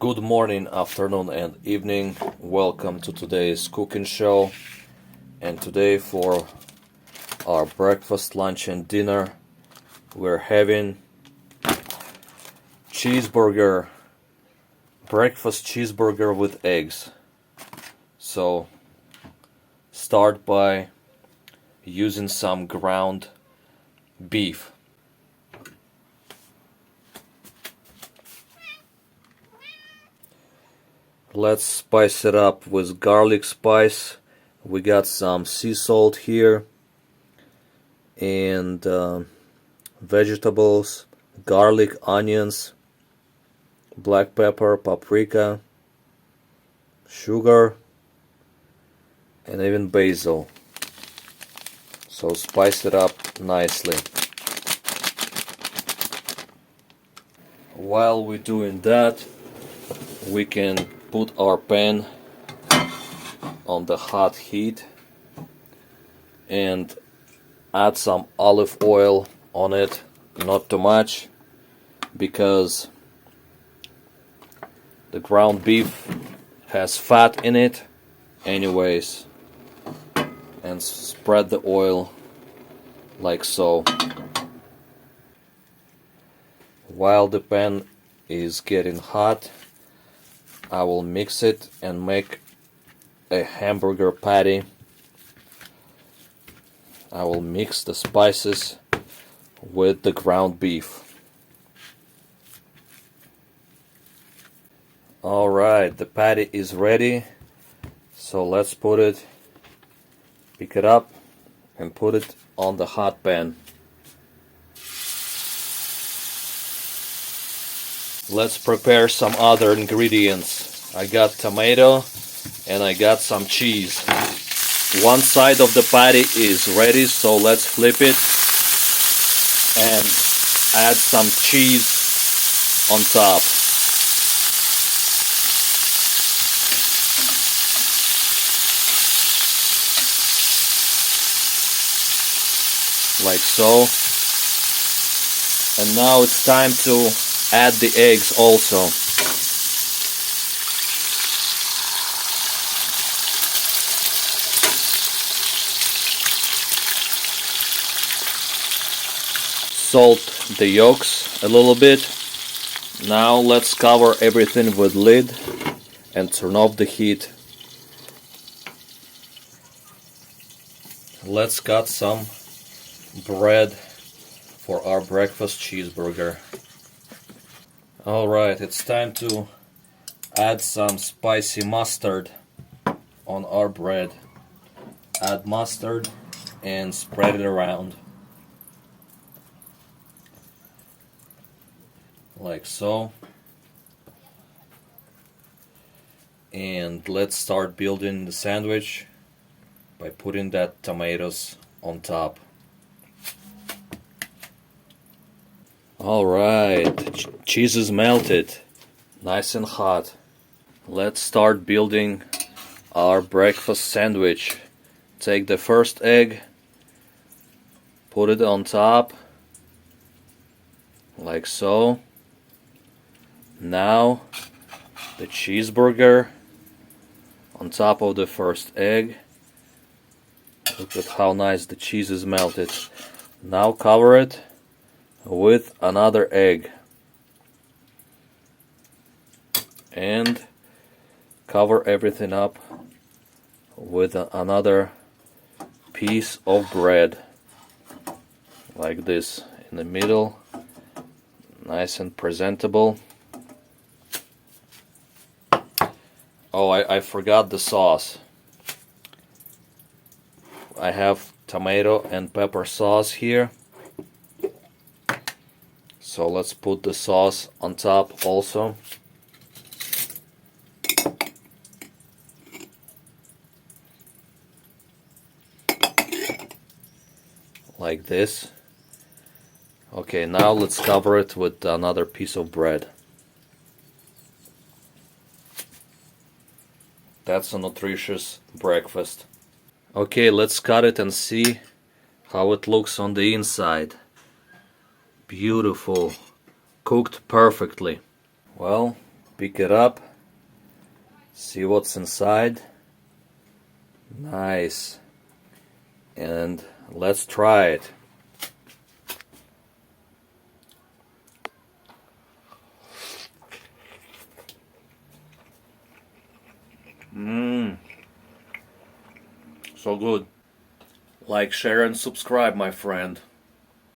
Good morning, afternoon, and evening. Welcome to today's cooking show. And today, for our breakfast, lunch, and dinner, we're having cheeseburger, breakfast cheeseburger with eggs. So, start by using some ground beef. Let's spice it up with garlic spice. We got some sea salt here and vegetables, garlic, onions, black pepper, paprika, sugar, and even basil. So spice it up nicely. While we're doing that, we can put our pan on the hot heat and add some olive oil on it, not too much, because the ground beef has fat in it anyways, and spread the oil like so. While the pan is getting hot, I will mix it and make a hamburger patty. I will mix the spices with the ground beef. Alright, the patty is ready. So let's pick it up and put it on the hot pan. Let's prepare some other ingredients. I got tomato and I got some cheese. One side of the patty is ready, so let's flip it and add some cheese on top. Like so. And now it's time to add the eggs also. Salt the yolks a little bit. Now let's cover everything with lid and turn off the heat. Let's cut some bread for our breakfast cheeseburger. Alright, it's time to add some spicy mustard on our bread. Add mustard and spread it around. Like so. And let's start building the sandwich by putting that tomatoes on top. Alright, cheese is melted, nice and hot. Let's start building our breakfast sandwich. Take the first egg, put it on top, like so. Now the cheeseburger on top of the first egg. Look at how nice the cheese is melted. Now cover it with another egg and cover everything up with another piece of bread like this in the middle, nice and presentable. Oh, I forgot the sauce. I have tomato and pepper sauce here. So let's put the sauce on top also. Like this. Okay, now let's cover it with another piece of bread. That's a nutritious breakfast. Okay, let's cut it and see how it looks on the inside. Beautiful. Cooked perfectly. Well, pick it up, see what's inside. Nice. And let's try it. So good. Like, share, and subscribe, my friend.